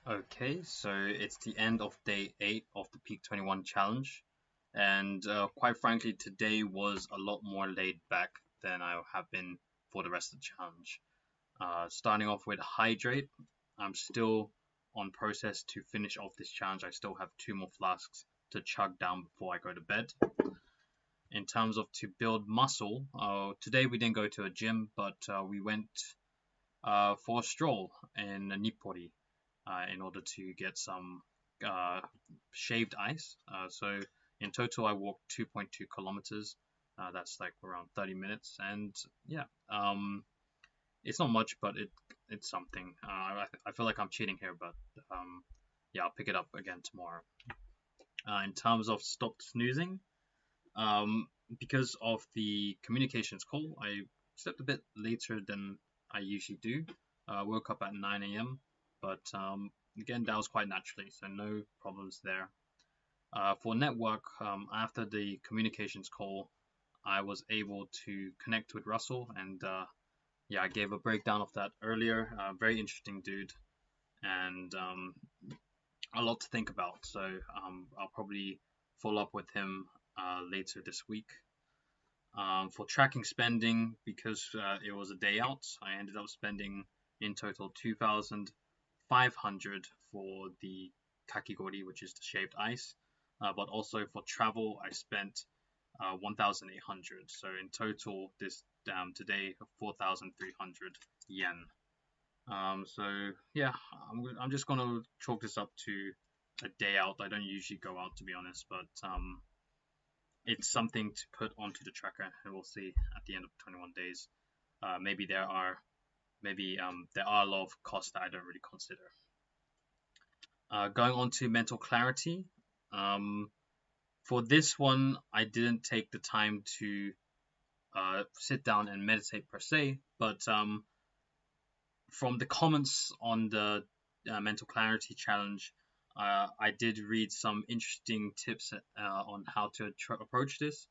Okay, so it's the end of day 8 of the Peak 21 challenge, and quite frankly, today was a lot more laid back than I have been for the rest of the challenge. Starting off with Hydrate, I'm still on process to finish off this challenge. I still have 2 more flasks to chug down before I go to bed. In terms of to build muscle, today we didn't go to a gym, but we went for a stroll in Nippori in order to get some uh, shaved ice. So in total, I walked 2.2 kilometers. That's like around 30 minutes, and yeah, it's not much, but it's something. I feel like I'm cheating here, but yeah, I'll pick it up again tomorrow. In terms of stopped snoozing, um, because of the communications call, I slept a bit later than I usually do. Woke up at 9 a.m., but again, that was quite naturally, so no problems there. For network, after the communications call, I was able to connect with Russell, and yeah, I gave a breakdown of that earlier. Very interesting dude, and a lot to think about. So I'll probably follow up with him later this week. For tracking spending, because it was a day out, I ended up spending in total 2,500 for the kakigori, which is the shaved ice. But also for travel, I spent 1,800. So in total, this today 4,300 yen. So yeah, I'm just gonna chalk this up to a day out. I don't usually go out, to be honest, but it's something to put onto the tracker, and we'll see at the end of 21 days. Maybe there are a lot of costs that I don't really consider. Going on to mental clarity. Um, for this one, I didn't take the time to sit down and meditate per se, but from the comments on the mental clarity challenge, I did read some interesting tips on how to approach this.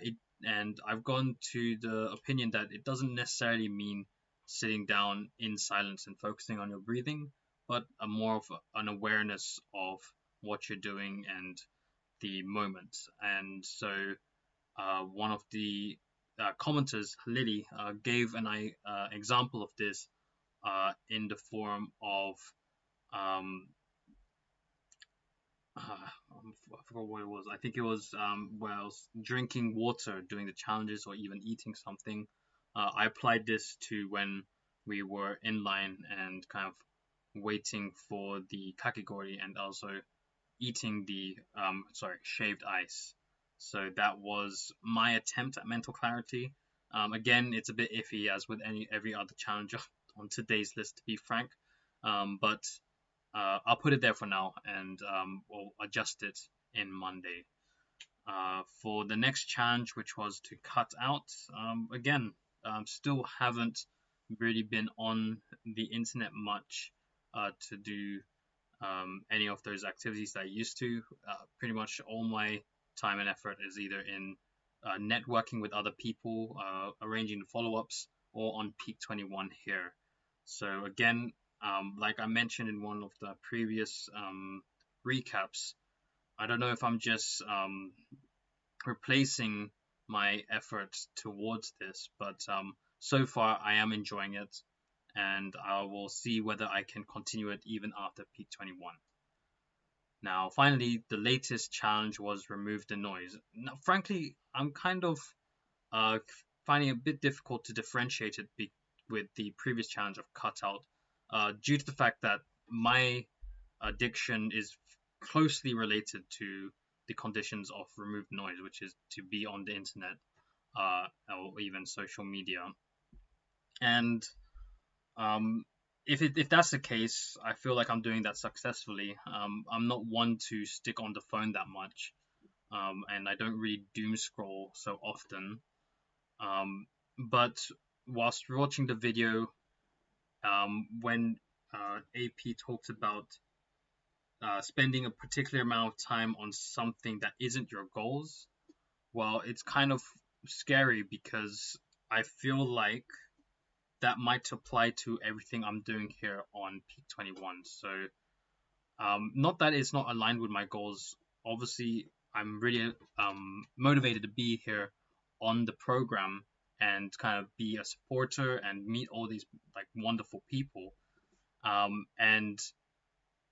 It and I've gone to the opinion that it doesn't necessarily mean sitting down in silence and focusing on your breathing, but a more of an awareness of what you're doing and the moment. And so one of the commenters, Lily, gave an example of this in the form of um, I forgot what it was. I think it was well, drinking water during the challenges or even eating something. I applied this to when we were in line and kind of waiting for the kakigori and also eating the shaved ice. So that was my attempt at mental clarity. Again, it's a bit iffy as with every other challenge on today's list, to be frank. But I'll put it there for now, and we'll adjust it in Monday. For the next challenge, which was to cut out, again, still haven't really been on the internet much to do any of those activities that I used to. Pretty much all my time and effort is either in networking with other people, arranging the follow ups, or on Peak 21 here. So, again, like I mentioned in one of the previous recaps, I don't know if I'm just replacing my efforts towards this, but so far I am enjoying it, and I will see whether I can continue it even after Peak 21. Now, finally, the latest challenge was remove the noise. Now, frankly, I'm kind of uh, finding it a bit difficult to differentiate it with the previous challenge of cutout, due to the fact that my addiction is closely related to the conditions of removed noise, which is to be on the internet or even social media. And um, if that's the case, I feel like I'm doing that successfully. I'm not one to stick on the phone that much, and I don't really doom scroll so often. But whilst watching the video, when AP talks about spending a particular amount of time on something that isn't your goals, well, it's kind of scary because I feel like that might apply to everything I'm doing here on Peak 21. So Not that it's not aligned with my goals. Obviously, I'm really motivated to be here on the program and kind of be a supporter and meet all these like wonderful people. And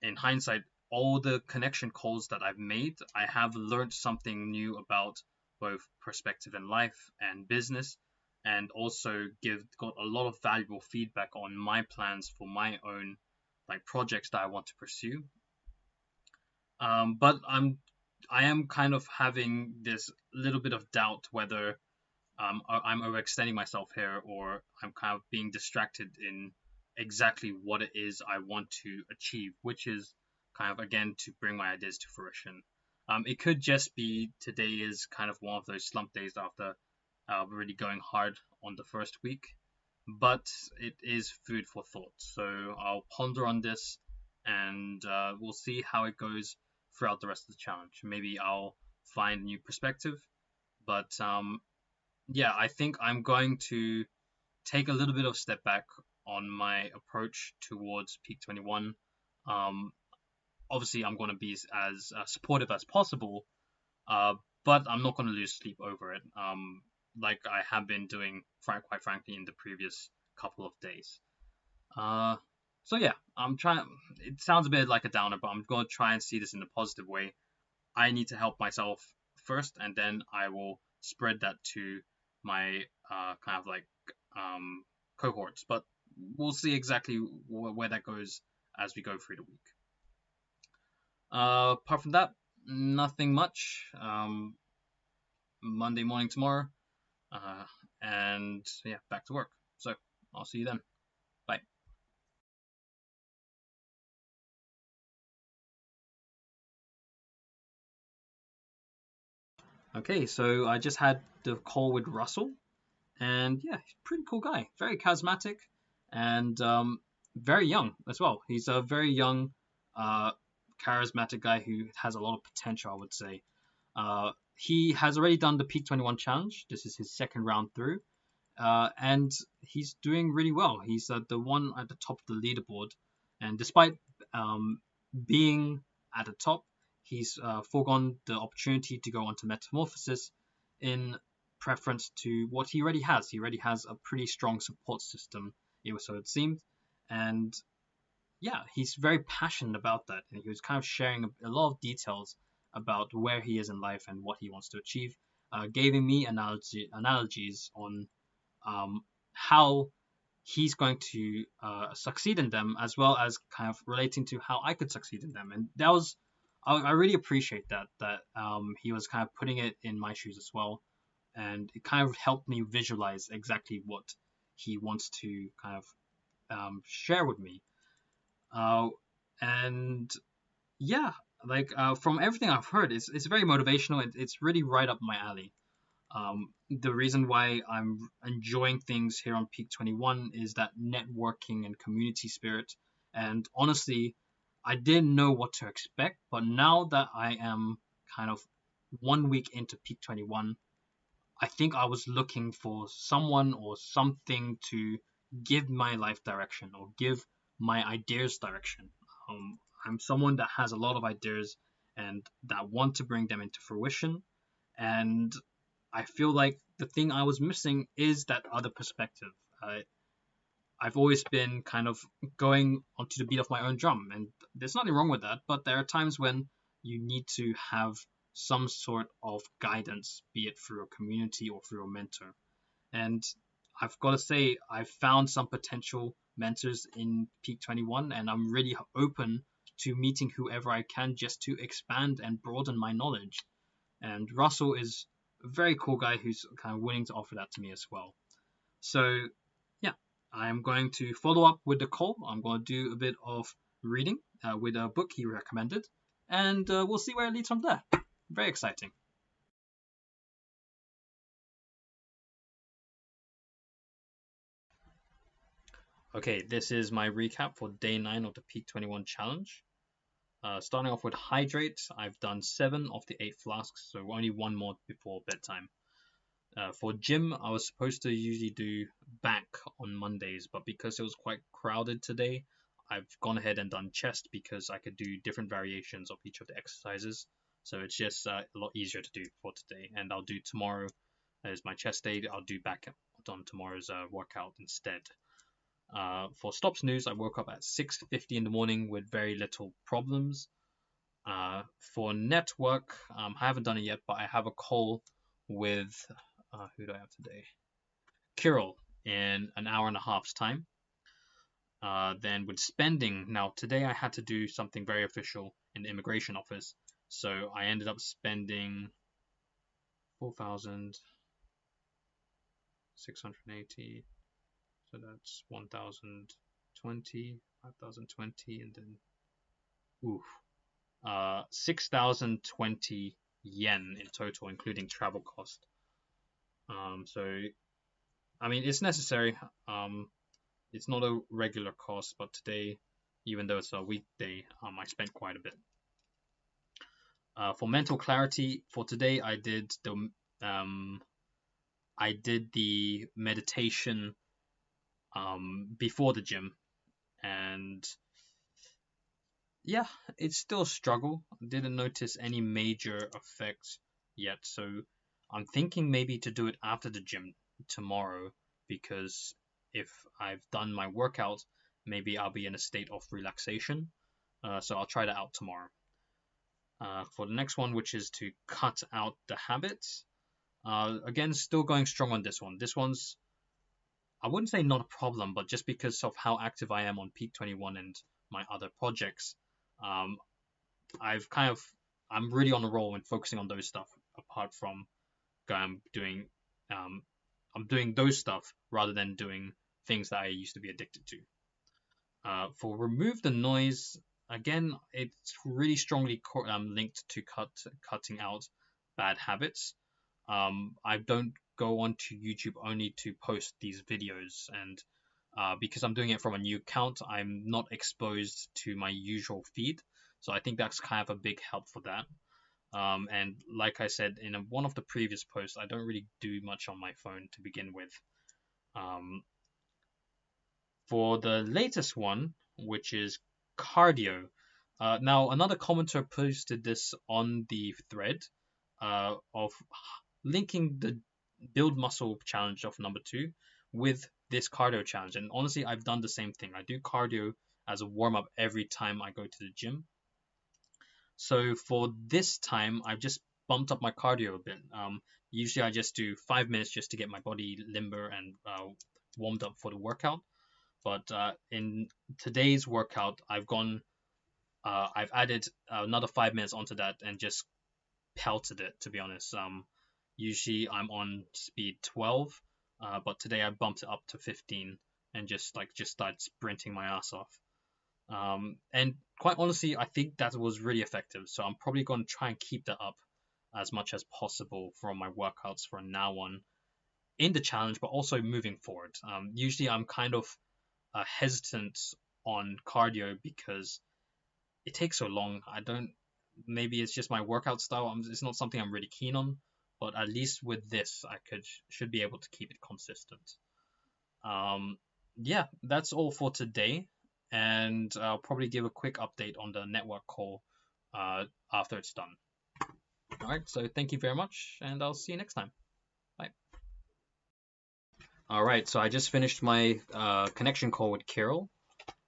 in hindsight, all the connection calls that I've made, I have learned something new about both perspective in life and business, and also got a lot of valuable feedback on my plans for my own like projects that I want to pursue. But I am kind of having this little bit of doubt whether I'm overextending myself here, or I'm kind of being distracted in exactly what it is I want to achieve, which is kind of again to bring my ideas to fruition. It could just be today is kind of one of those slump days after really going hard on the first week, but it is food for thought. So I'll ponder on this, and we'll see how it goes throughout the rest of the challenge. Maybe I'll find a new perspective, but yeah, I think I'm going to take a little bit of step back on my approach towards Peak 21. Um, Obviously, I'm going to be as supportive as possible, uh, but I'm not going to lose sleep over it, like I have been doing, quite frankly, in the previous couple of days. Uh, so yeah, I'm trying. It sounds a bit like a downer, but I'm going to try and see this in a positive way. I need to help myself first, and then I will spread that to my kind of like cohorts. But we'll see exactly where that goes as we go through the week. Apart from that, nothing much. Monday morning tomorrow, uh, and yeah, back to work. So I'll see you then. Bye. Okay, so I just had the call with Russell, and yeah, he's a pretty cool guy, very charismatic, and very young as well. He's a very young, uh, charismatic guy who has a lot of potential, I would say. He has already done the Peak 21 challenge. This is his second round through, and he's doing really well. He's the one at the top of the leaderboard, and despite being at the top, he's foregone the opportunity to go on to Metamorphosis in preference to what he already has. He already has a pretty strong support system, so it seemed, and yeah, he's very passionate about that, and he was kind of sharing a lot of details about where he is in life and what he wants to achieve, giving me analogies on how he's going to succeed in them, as well as kind of relating to how I could succeed in them. And that was, I really appreciate that he was kind of putting it in my shoes as well, and it kind of helped me visualize exactly what he wants to kind of share with me. Uh, and yeah, like from everything I've heard, it's very motivational. It's really right up my alley. The reason why I'm enjoying things here on Peak 21 is that networking and community spirit. And honestly, I didn't know what to expect, but now that I am kind of 1 week into Peak 21, I think I was looking for someone or something to give my life direction or give my ideas direction. I'm someone that has a lot of ideas and that want to bring them into fruition. And I feel like the thing I was missing is that other perspective. I've always been kind of going onto the beat of my own drum, and there's nothing wrong with that. But there are times when you need to have some sort of guidance, be it through a community or through a mentor. And I've got to say, I've found some potential mentors in Peak 21, and I'm really open to meeting whoever I can just to expand and broaden my knowledge. And Russell is a very cool guy who's kind of willing to offer that to me as well. So yeah, I'm going to follow up with the call. I'm going to do a bit of reading with a book he recommended, and we'll see where it leads from there. Very exciting. Okay, this is my recap for day 9 of the Peak 21 challenge. Starting off with Hydrate, I've done 7 of the 8 flasks, so only one more before bedtime. For gym, I was supposed to usually do back on Mondays, but because it was quite crowded today, I've gone ahead and done chest because I could do different variations of each of the exercises. So it's just a lot easier to do for today. And I'll do tomorrow as my chest day. I'll do back on tomorrow's workout instead. For stop snooze, I woke up at 6:50 in the morning with very little problems. For network, I haven't done it yet, but I have a call with who do I have today? Kirill in an hour and a half's time. Then with spending, now today I had to do something very official in the immigration office, so I ended up spending 4,680. So that's 1,020, 5,020, and then 6,020 yen in total, including travel cost. So I mean it's necessary. It's not a regular cost, but today, even though it's a weekday, I spent quite a bit. For mental clarity, for today, I did the meditation before the gym, and yeah, it's still a struggle. Didn't notice any major effects yet, so I'm thinking maybe to do it after the gym tomorrow, because if I've done my workout, maybe I'll be in a state of relaxation. So I'll try that out tomorrow. For the next one, which is to cut out the habits. Again, still going strong on this one. This one's, I wouldn't say not a problem, but just because of how active I am on Peak 21 and my other projects, I'm really on a roll and focusing on those stuff. Apart from doing, I'm doing those stuff rather than doing things that I used to be addicted to. For remove the noise, again, it's really strongly linked to cutting out bad habits. I don't go onto YouTube only to post these videos, and because I'm doing it from a new account, I'm not exposed to my usual feed. So I think that's kind of a big help for that. And like I said in one of the previous posts, I don't really do much on my phone to begin with. For the latest one, which is cardio. Now, another commenter posted this on the thread of linking the build muscle challenge of number 2 with this cardio challenge. And honestly, I've done the same thing. I do cardio as a warm up every time I go to the gym. So for this time, I've just bumped up my cardio a bit. Usually I just do 5 minutes just to get my body limber and warmed up for the workout. But in today's workout, I've added another 5 minutes onto that and just pelted it, to be honest. Usually I'm on speed 12, but today I bumped it up to 15 and just started sprinting my ass off. And quite honestly, I think that was really effective. So I'm probably going to try and keep that up as much as possible from my workouts from now on in the challenge, but also moving forward. Usually I'm kind of hesitant on cardio because it takes so long. Maybe it's just my workout style. It's not something I'm really keen on, but at least with this, I should be able to keep it consistent. Yeah, that's all for today, and I'll probably give a quick update on the network call after it's done. All right, so thank you very much, and I'll see you next time. Bye. All right, so I just finished my connection call with Kirill,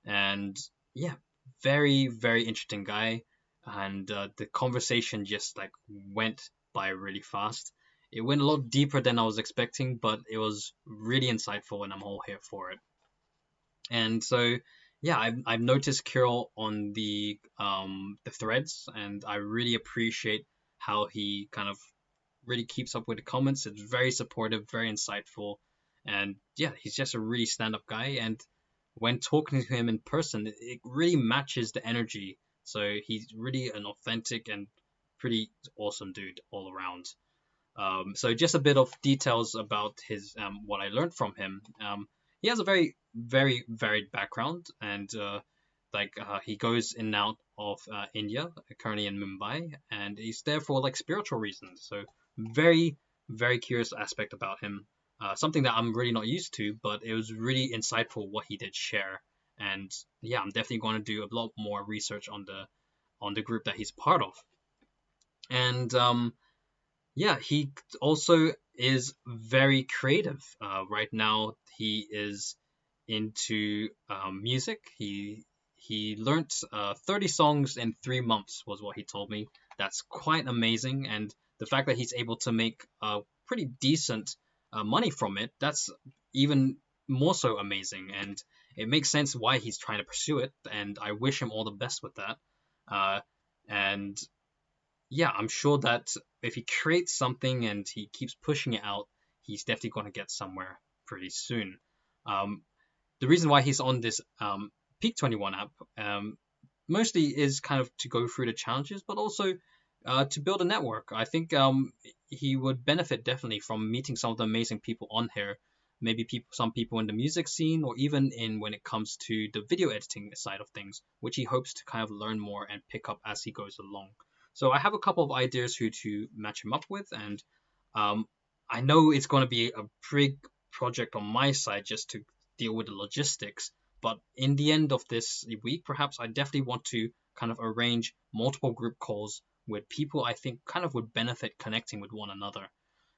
and yeah, very, very interesting guy, and the conversation just went by really fast. It went a lot deeper than I was expecting, but it was really insightful, and I'm all here for it. And so yeah, I've noticed Kirill on the threads, and I really appreciate how he kind of really keeps up with the comments. It's very supportive, very insightful, and yeah, he's just a really stand-up guy. And when talking to him in person, it really matches the energy. So he's really an authentic and pretty awesome dude all around. So just a bit of details about his what I learned from him. He has a very, very varied background, and he goes in and out of India, currently in Mumbai, and he's there for spiritual reasons. So very, very curious aspect about him. Something that I'm really not used to, but it was really insightful what he did share, And yeah, I'm definitely going to do a lot more research on the group that he's part of. And yeah, he also is very creative. Right now, he is into music. He learned 30 songs in 3 months was what he told me. That's quite amazing, and the fact that he's able to make pretty decent money from it, that's even more so amazing. And it makes sense why he's trying to pursue it. And I wish him all the best with that. Uh, and yeah, I'm sure that if he creates something and he keeps pushing it out, he's definitely going to get somewhere pretty soon. Um, the reason why he's on this Peak 21 app mostly is kind of to go through the challenges, but also to build a network. I think he would benefit definitely from meeting some of the amazing people on here. Maybe some people in the music scene, or even in when it comes to the video editing side of things, which he hopes to kind of learn more and pick up as he goes along. So I have a couple of ideas who to match him up with, and um, I know it's going to be a big project on my side just to deal with the logistics. But in the end of this week, perhaps I definitely want to kind of arrange multiple group calls with people I think kind of would benefit connecting with one another.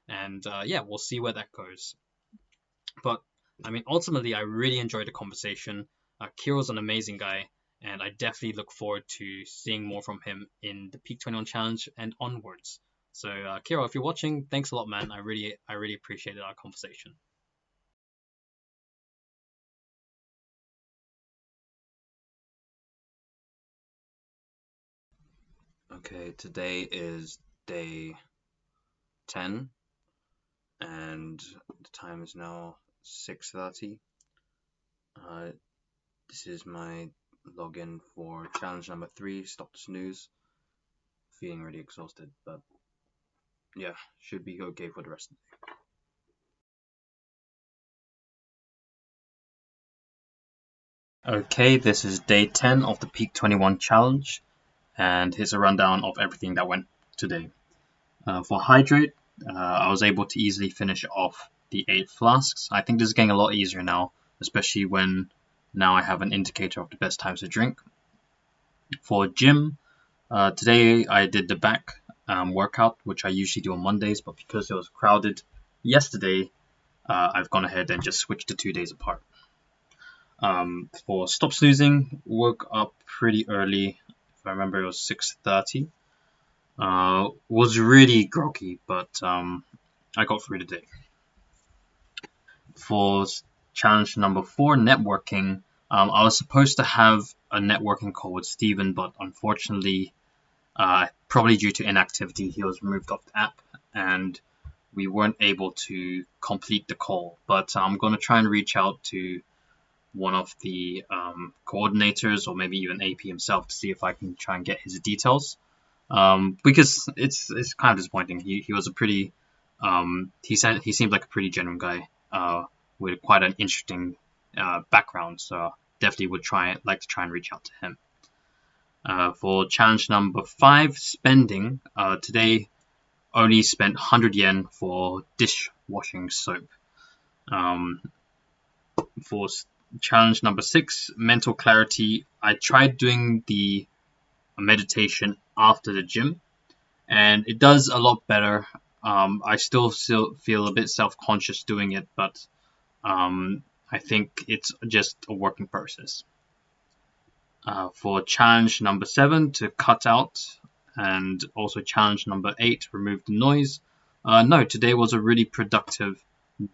And yeah, we'll see where that goes. But I mean, ultimately, I really enjoyed the conversation. Kiro's an amazing guy, and I definitely look forward to seeing more from him in the Peak 21 Challenge and onwards. So, Kiro, if you're watching, thanks a lot, man. I really appreciated our conversation. Okay, today is day 10, and the time is now 6:30. Uh, this is my login for challenge number 3, Stop the Snooze. Feeling really exhausted, but yeah, should be okay for the rest of the day. Okay, this is day 10 of the Peak 21 challenge, and here's a rundown of everything that went today. For Hydrate, I was able to easily finish off the 8 flasks. I think this is getting a lot easier now, especially when now I have an indicator of the best times to drink. For gym, today I did the back workout, which I usually do on Mondays, but because it was crowded yesterday, I've gone ahead and just switched the 2 days apart. For stop snoozing, woke up pretty early. If I remember, it was 6:30. Was really groggy, but I got through the day. For challenge number 4, networking, I was supposed to have a networking call with Steven, but unfortunately, probably due to inactivity, he was removed off the app, and we weren't able to complete the call. But I'm going to try and reach out to one of the coordinators, or maybe even AP himself, to see if I can try and get his details. Because it's kind of disappointing. He was a pretty he seemed like a pretty genuine guy with quite an interesting background. So definitely would like to try and reach out to him. For challenge number 5, spending, today only spent 100 yen for dishwashing soap. Um, for challenge number 6, mental clarity, I tried doing the meditation after the gym, and it does a lot better. I still feel a bit self-conscious doing it, but I think it's just a working process. For challenge number 7, to cut out, and also challenge number 8, remove the noise. No, today was a really productive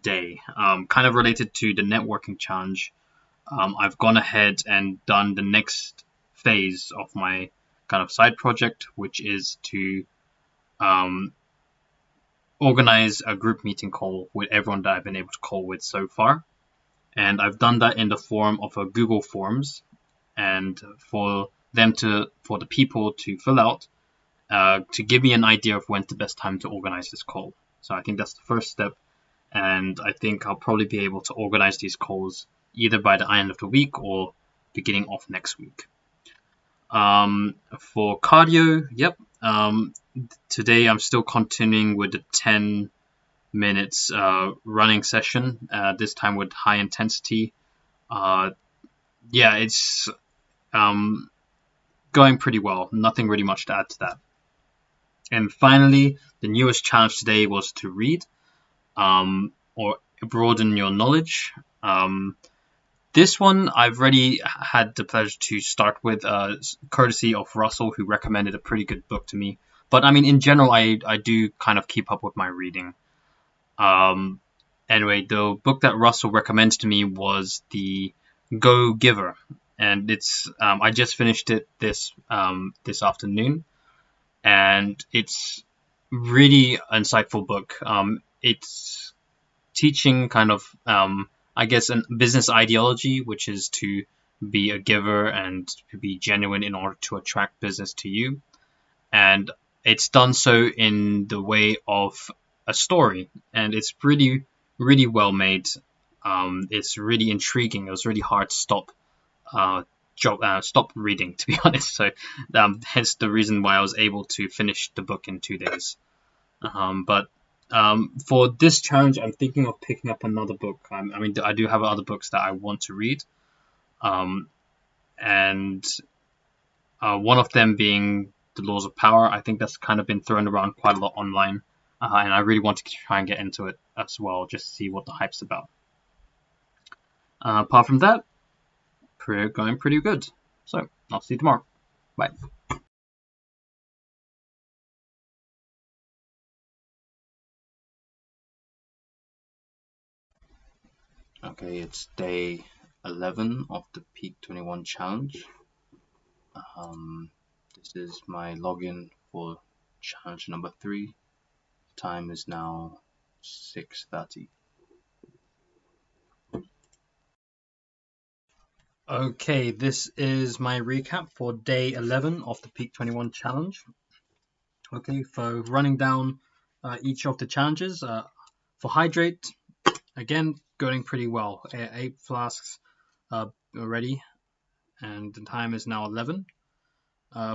day. Kind of related to the networking challenge. I've gone ahead and done the next phase of my kind of side project, which is to um, organize a group meeting call with everyone that I've been able to call with so far. And I've done that in the form of a Google Forms, and for the people to fill out to give me an idea of when's the best time to organize this call. So I think that's the first step, and I think I'll probably be able to organize these calls either by the end of the week or beginning of next week. For cardio, yep. Today I'm still continuing with the 10 minutes running session, this time with high intensity. yeah, it's um, going pretty well. Nothing really much to add to that. And finally, the newest challenge today was to read, or broaden your knowledge. This one I've already had the pleasure to start with, courtesy of Russell, who recommended a pretty good book to me. But I mean, in general, I do kind of keep up with my reading. Um, anyway, the book that Russell recommends to me was The Go Giver, and it's I just finished it this afternoon, and it's really insightful book. It's teaching kind of I guess a business ideology, which is to be a giver and to be genuine in order to attract business to you, and it's done so in the way of a story, and it's really well made. It's really intriguing. It was really hard to uh, stop reading, to be honest. So hence the reason why I was able to finish the book in 2 days. But for this challenge, I'm thinking of picking up another book. I mean, I do have other books that I want to read, um, and one of them being The Laws of Power. I think that's kind of been thrown around quite a lot online, and I really want to try and get into it as well, just to see what the hype's about. Apart from that, going pretty good. So I'll see you tomorrow. Bye. Okay, it's day 11 of the Peak 21 challenge. This is my login for challenge number 3. Time is now 6:30. Okay, this is my recap for day 11 of the Peak 21 challenge. Okay, so running down each of the challenges. For Hydrate, again, going pretty well. 8 flasks already, and the time is now 11.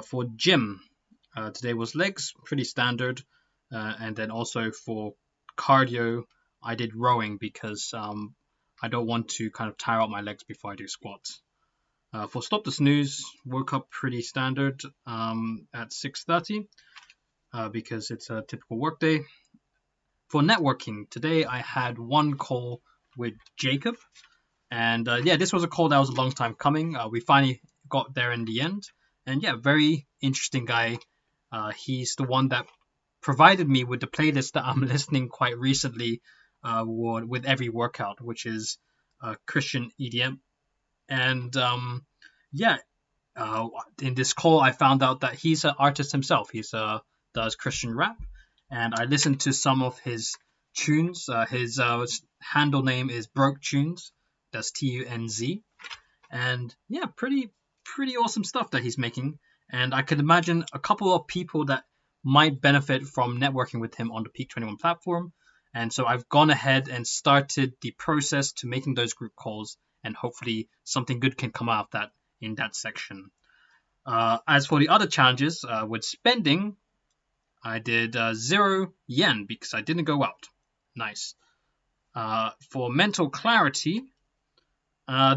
For gym, today was legs, pretty standard. And then also for cardio, I did rowing because I don't want to kind of tire out my legs before I do squats. For stop the snooze, woke up pretty standard at 6:30 because it's a typical workday. For networking, today I had one call with Jacob, and yeah, this was a call that was a long time coming. We finally got there in the end, and yeah, very interesting guy. He's the one that provided me with the playlist that I'm listening quite recently with every workout, which is Christian EDM. And yeah, uh, in this call, I found out that he's an artist himself. He's does Christian rap, and I listened to some of his tunes. His handle name is Broke Tunes. That's TUNZ, and yeah, pretty awesome stuff that he's making. And I could imagine a couple of people that might benefit from networking with him on the Peak 21 platform. And so I've gone ahead and started the process to making those group calls, and hopefully something good can come out of that in that section. As for the other challenges, with spending, I did 0 yen because I didn't go out. Nice. For mental clarity,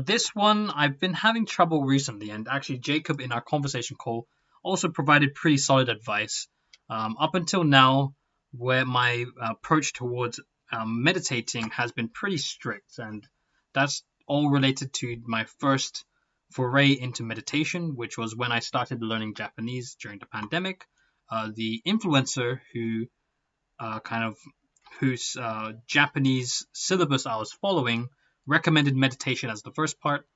this one I've been having trouble recently, and actually Jacob in our conversation call also provided pretty solid advice. Up until now, where my approach towards meditating has been pretty strict, and that's all related to my first foray into meditation, which was when I started learning Japanese during the pandemic. The influencer who kind of whose Japanese syllabus I was following recommended meditation as the first part,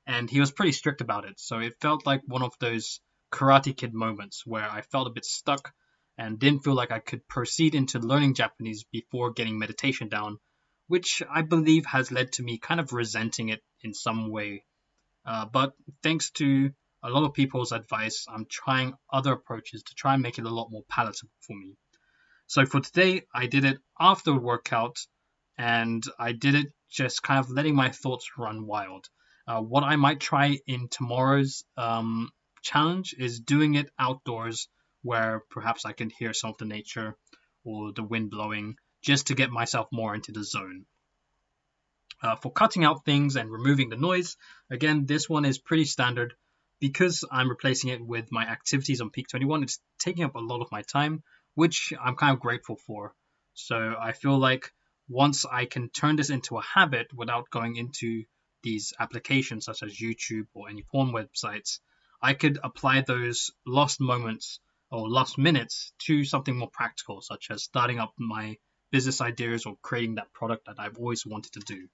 and he was pretty strict about it. So it felt like one of those Karate Kid moments where I felt a bit stuck and didn't feel like I could proceed into learning Japanese before getting meditation down, which I believe has led to me kind of resenting it in some way. But thanks to a lot of people's advice, I'm trying other approaches to try and make it a lot more palatable for me. So for today, I did it after workout, and I did it just kind of letting my thoughts run wild. What I might try in tomorrow's challenge is doing it outdoors, where perhaps I can hear some of the nature or the wind blowing, just to get myself more into the zone. For cutting out things and removing the noise, again, this one is pretty standard. Because I'm replacing it with my activities on Peak 21, it's taking up a lot of my time, which I'm kind of grateful for. So I feel like once I can turn this into a habit without going into these applications such as YouTube or any porn websites, I could apply those lost moments or lost minutes to something more practical, such as starting up my business ideas or creating that product that I've always wanted to do.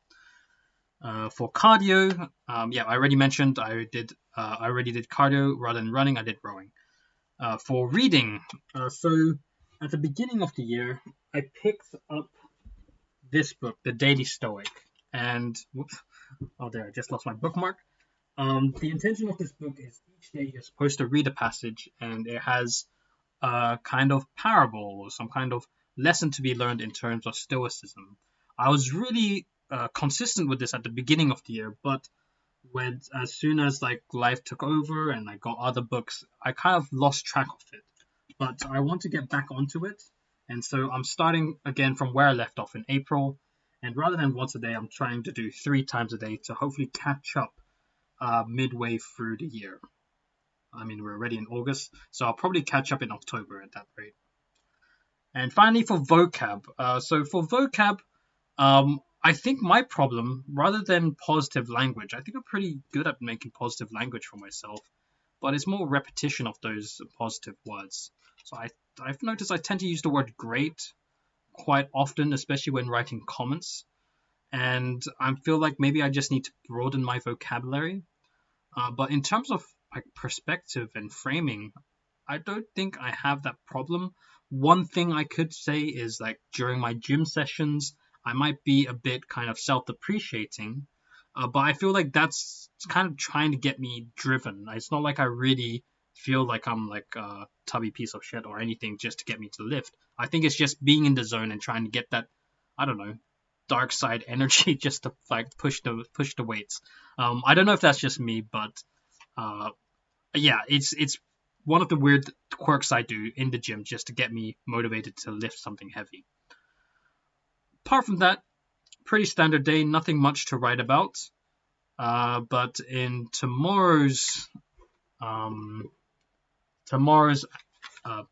For cardio, yeah, I already mentioned I already did cardio rather than running. I did rowing. For reading, so at the beginning of the year, I picked up this book, The Daily Stoic, and whoops, oh there, I just lost my bookmark. The intention of this book is each day you're supposed to read a passage, and it has a kind of parable or some kind of lesson to be learned in terms of stoicism. I was really consistent with this at the beginning of the year, but when as soon as like life took over and I got other books, I kind of lost track of it. But I want to get back onto it, and so I'm starting again from where I left off in April. And rather than once a day, I'm trying to do 3 times a day to hopefully catch up midway through the year. I mean, we're already in August, so I'll probably catch up in October at that rate. And finally, for vocab. So for vocab, I think my problem, rather than positive language, I think I'm pretty good at making positive language for myself, but it's more repetition of those positive words. So I've noticed I tend to use the word great quite often, especially when writing comments, and I feel like maybe I just need to broaden my vocabulary. But in terms of like perspective and framing, I don't think I have that problem. One thing I could say is like during my gym sessions, I might be a bit kind of self-depreciating, but I feel like that's kind of trying to get me driven. It's not like I really feel like I'm like a tubby piece of shit or anything just to get me to lift. I think it's just being in the zone and trying to get that, I don't know, dark side energy just to like push the weights. I don't know if that's just me, but uh, yeah, it's one of the weird quirks I do in the gym just to get me motivated to lift something heavy. Apart from that, pretty standard day, nothing much to write about. But in um, tomorrow's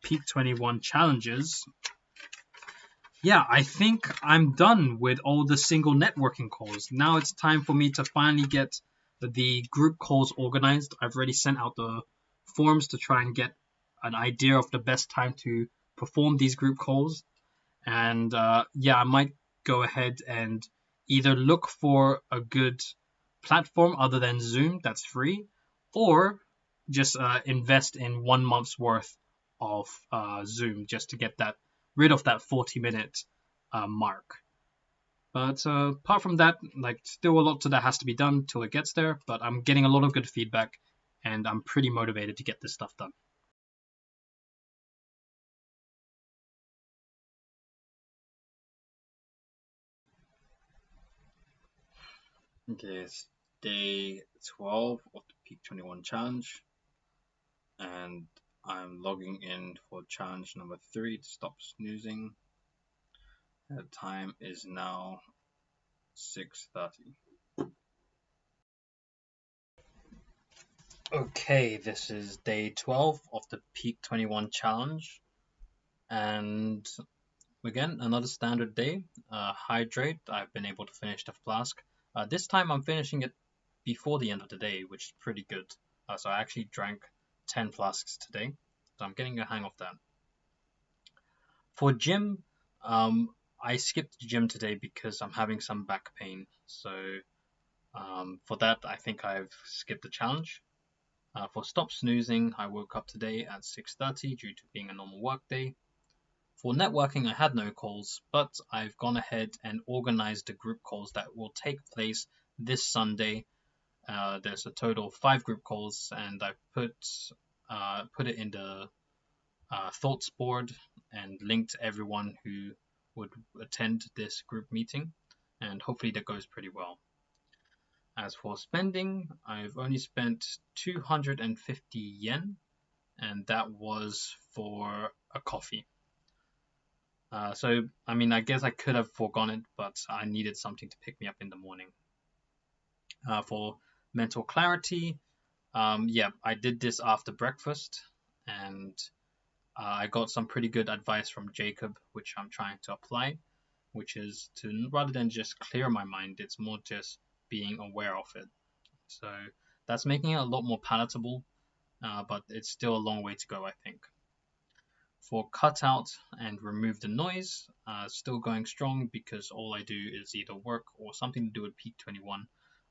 Peak 21 challenges, yeah, I think I'm done with all the single networking calls. Now it's time for me to finally get the group calls organized. I've already sent out the forms to try and get an idea of the best time to perform these group calls. And yeah, I might go ahead and either look for a good platform other than Zoom that's free, or just invest in 1 month's worth of Zoom just to get that rid of that 40-minute mark. But apart from that, like still a lot that has to be done till it gets there. But I'm getting a lot of good feedback, and I'm pretty motivated to get this stuff done. Okay, it's day 12 of the Peak 21 challenge, and I'm logging in for challenge number 3 to stop snoozing. The time is now 6:30. Okay, this is day 12 of the Peak 21 challenge, and again, another standard day. Hydrate, I've been able to finish the flask. This time I'm finishing it before the end of the day, which is pretty good. So I actually drank 10 flasks today, so I'm getting a hang of that. For gym, I skipped the gym today because I'm having some back pain. So for that, I think I've skipped the challenge. For stop snoozing, I woke up today at 6:30 due to being a normal work day. For networking, I had no calls, but I've gone ahead and organized the group calls that will take place this Sunday. There's a total of 5 group calls, and I put it in the thoughts board and linked everyone who would attend this group meeting, and hopefully that goes pretty well. As for spending, I've only spent 250 yen, and that was for a coffee. So, I mean, I guess I could have foregone it, but I needed something to pick me up in the morning. For mental clarity, yeah, I did this after breakfast, and I got some pretty good advice from Jacob, which I'm trying to apply, which is to rather than just clear my mind, it's more just being aware of it. So that's making it a lot more palatable, but it's still a long way to go, I think. For cut out and remove the noise, still going strong because all I do is either work or something to do with Peak 21.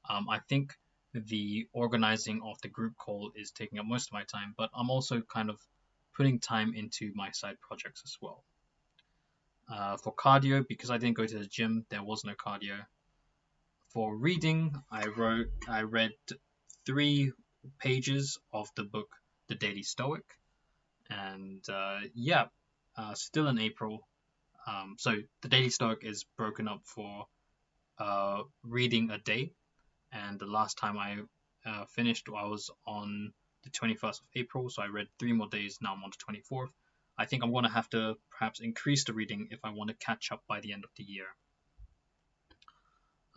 I think the organizing of the group call is taking up most of my time, but I'm also kind of putting time into my side projects as well. For cardio, because I didn't go to the gym, there was no cardio. For reading, I read 3 pages of the book The Daily Stoic, and yeah, still in April. So the Daily Stoic is broken up for reading a day, and the last time I finished, I was on the 21st of April, so I read 3 more days. Now I'm on the 24th. I think I'm going to have to perhaps increase the reading if I want to catch up by the end of the year.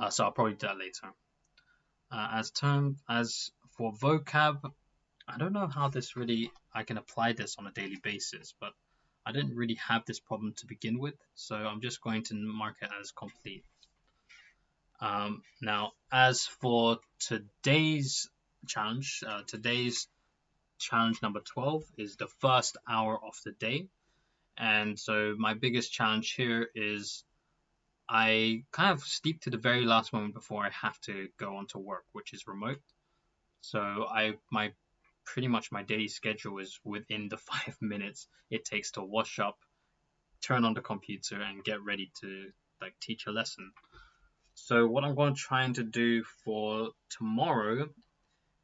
So I'll probably do that later. As for vocab, I don't know how this really I can apply this on a daily basis, but I didn't really have this problem to begin with, so I'm just going to mark it as complete. Now, as for today's challenge number 12 is the first hour of the day. And so my biggest challenge here is I kind of sleep to the very last moment before I have to go on to work, which is remote. So my pretty much my daily schedule is within the 5 minutes it takes to wash up, turn on the computer, and get ready to like teach a lesson. So what I'm going to try to do for tomorrow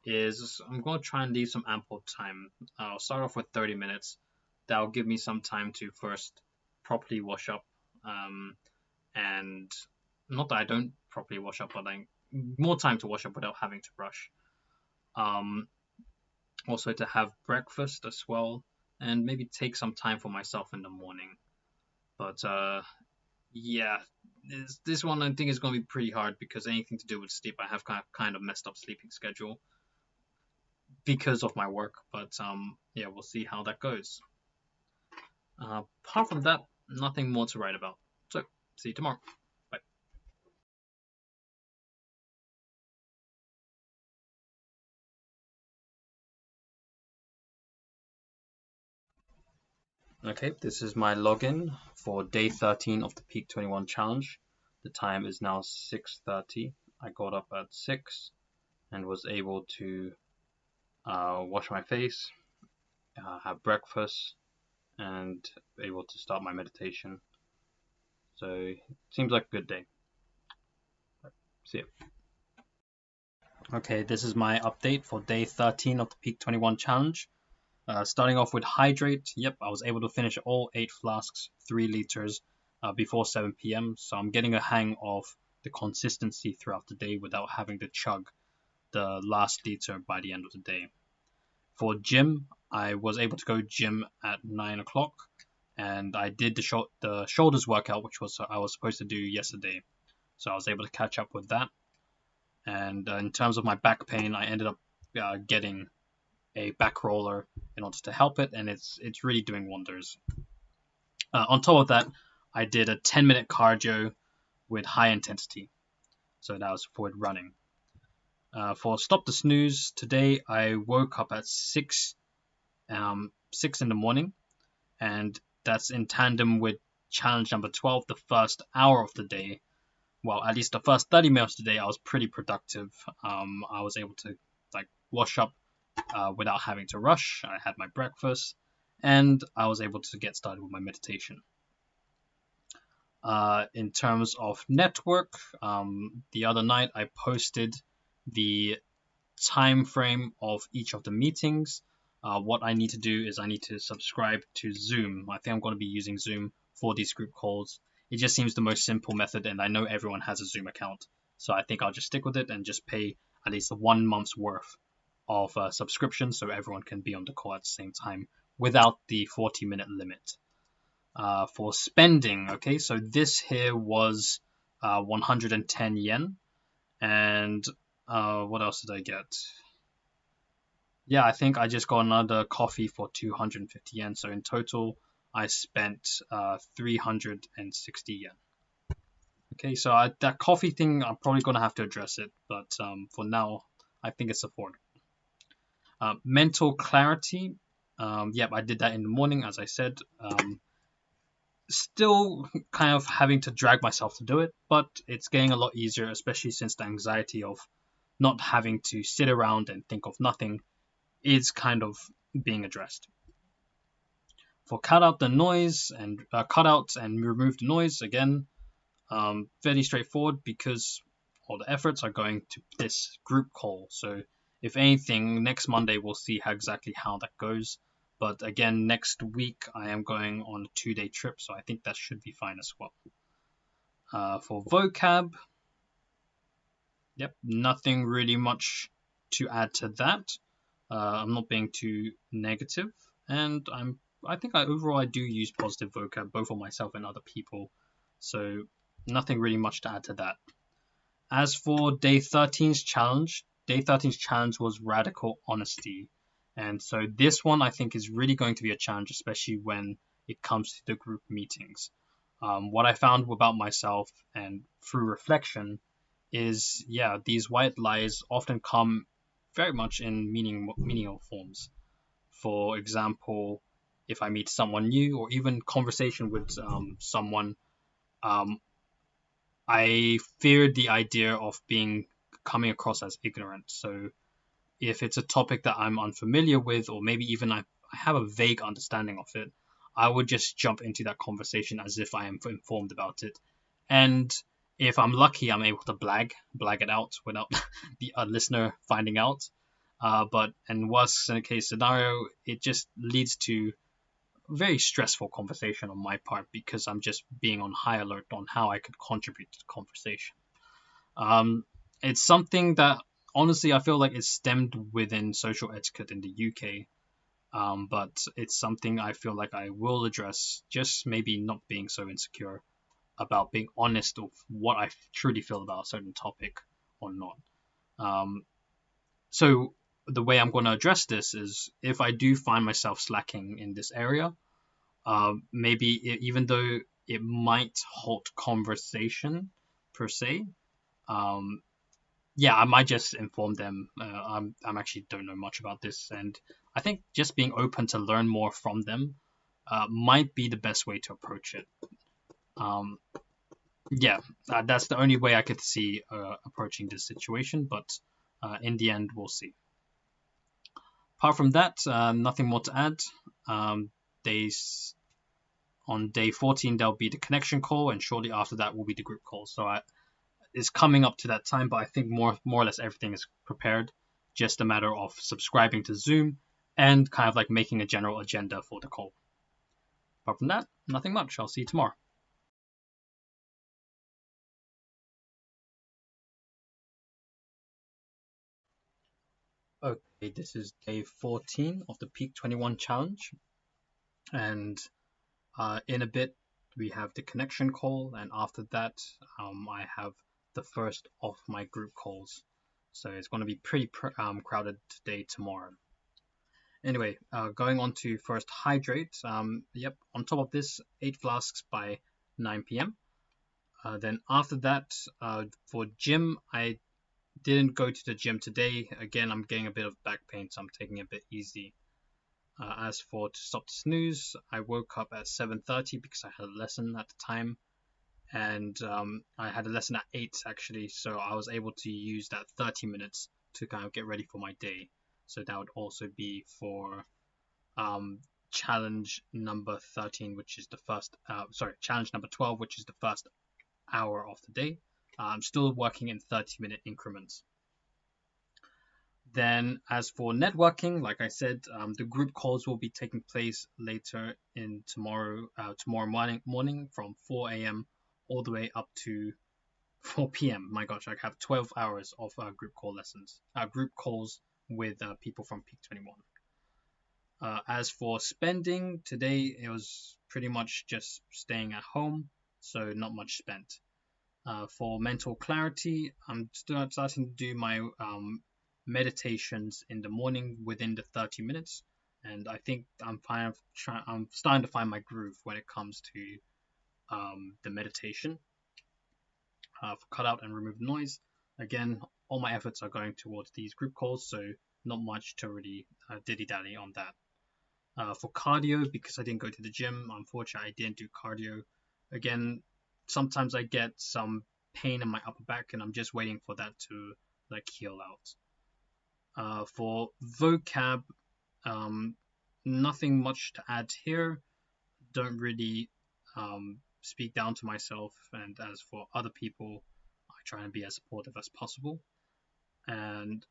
is I'm going to try and leave some ample time. I'll start off with 30 minutes. That'll give me some time to first properly wash up, and not that I don't properly wash up, but like more time to wash up without having to brush. Also to have breakfast as well, and maybe take some time for myself in the morning. But yeah, this one I think is going to be pretty hard because anything to do with sleep, I have kind of messed up sleeping schedule because of my work. But yeah, we'll see how that goes. Apart from that, nothing more to write about. So see you tomorrow. Bye. Okay, this is my login for day 13 of the Peak 21 challenge. The time is now 6:30. I got up at 6 and was able to wash my face, have breakfast, and able to start my meditation. So it seems like a good day. See you. Okay, this is my update for day 13 of the Peak 21 challenge. Starting off with Hydrate, yep, I was able to finish all 8 flasks, 3 liters before 7 p.m. So I'm getting a hang of the consistency throughout the day without having to chug the last liter by the end of the day. For gym, I was able to go gym at 9 o'clock, and I did the shoulders workout, which I was supposed to do yesterday. So I was able to catch up with that. And in terms of my back pain, I ended up getting a back roller in order to help it, and it's really doing wonders. On top of that, I did a 10-minute cardio with high intensity, so that was for running. For stop the snooze, today I woke up at 6 in the morning, and that's in tandem with challenge number 12, the first hour of the day. Well, at least the first 30 minutes of the day, I was pretty productive. I was able to like wash up without having to rush. I had my breakfast, and I was able to get started with my meditation. In terms of network, the other night I posted the time frame of each of the meetings. What I need to do is I need to subscribe to Zoom. I think I'm going to be using Zoom for these group calls. It just seems the most simple method, and I know everyone has a Zoom account, so I think I'll just stick with it and just pay at least 1 month's worth of subscription so everyone can be on the call at the same time without the 40-minute limit. For spending, okay, so this here was 110 yen. And what else did I get? Yeah, I think I just got another coffee for 250 yen. So in total, I spent 360 yen. Okay, so that coffee thing, I'm probably gonna have to address it, but for now, I think it's affordable. Mental clarity. Yep, I did that in the morning, as I said. Still kind of having to drag myself to do it, but it's getting a lot easier, especially since the anxiety of not having to sit around and think of nothing is kind of being addressed. For cut out and remove the noise, again, fairly straightforward because all the efforts are going to this group call. So if anything, next Monday we'll see exactly how that goes. But again, next week I am going on a 2-day trip, so I think that should be fine as well. For vocab, yep, nothing really much to add to that. I'm not being too negative, and I think overall I do use positive vocab both for myself and other people, so nothing really much to add to that. As for day 13's challenge was radical honesty, and so this one I think is really going to be a challenge, especially when it comes to the group meetings. What I found about myself and through reflection is, yeah, these white lies often come very much in meaningful forms. For example, if I meet someone new or even conversation with someone, um, I fear the idea of being coming across as ignorant. So if it's a topic that I'm unfamiliar with, or maybe even I have a vague understanding of it, I would just jump into that conversation as if I am informed about it. And if I'm lucky, I'm able to blag it out without the listener finding out. But in worst case scenario, it just leads to very stressful conversation on my part because I'm just being on high alert on how I could contribute to the conversation. It's something that honestly I feel like it's stemmed within social etiquette in the UK, but it's something I feel like I will address, just maybe not being so insecure about being honest of what I truly feel about a certain topic or not. So the way I'm going to address this is if I do find myself slacking in this area, maybe even though it might halt conversation per se, um, yeah, I might just inform them. I'm actually don't know much about this, and I think just being open to learn more from them might be the best way to approach it. Um, yeah, that's the only way I could see approaching this situation, but in the end, we'll see. Apart from that, nothing more to add. Days on day 14, there'll be the connection call, and shortly after that will be the group call. So it's coming up to that time, but I think more or less everything is prepared. Just a matter of subscribing to Zoom and kind of like making a general agenda for the call. Apart from that, nothing much. I'll see you tomorrow. Okay, this is day 14 of the Peak 21 challenge, and in a bit we have the connection call, and after that, I have the first of my group calls. So it's going to be pretty crowded today, tomorrow. Anyway, going on to first Hydrate. Yep, on top of this, 8 flasks by 9 p.m. Then after that, for gym, I didn't go to the gym today. Again, I'm getting a bit of back pain, so I'm taking it a bit easy. As for to stop the snooze, I woke up at 7:30 because I had a lesson at the time, and I had a lesson at 8 actually, so I was able to use that 30 minutes to kind of get ready for my day. So that would also be for challenge number 13, which is the first, challenge number 12, which is the first hour of the day. I'm still working in 30-minute increments. Then, as for networking, like I said, the group calls will be taking place later in tomorrow morning from 4 a.m. all the way up to 4 p.m. My gosh, I have 12 hours of group calls with people from Peak 21. As for spending, today it was pretty much just staying at home, so not much spent. For mental clarity, I'm starting to do my meditations in the morning within the 30 minutes, and I think I'm starting to find my groove when it comes to the meditation. For cut out and remove noise, again, all my efforts are going towards these group calls, so not much to really dilly dally on that. For cardio, because I didn't go to the gym, unfortunately, I didn't do cardio. Again, sometimes I get some pain in my upper back, and I'm just waiting for that to like heal out. For vocab, nothing much to add here. Don't really speak down to myself, and as for other people, I try and be as supportive as possible. And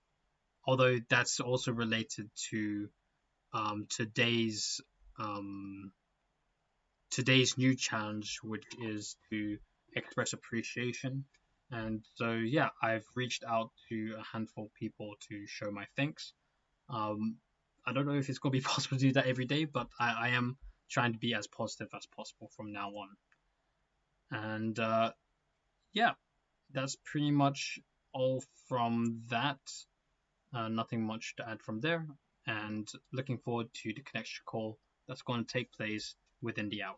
although that's also related to today's today's new challenge, which is to express appreciation. And so, yeah, I've reached out to a handful of people to show my thanks. I don't know if it's going to be possible to do that every day, but I am trying to be as positive as possible from now on. And yeah, that's pretty much all from that. Nothing much to add from there. And looking forward to the connection call that's going to take place within the hour.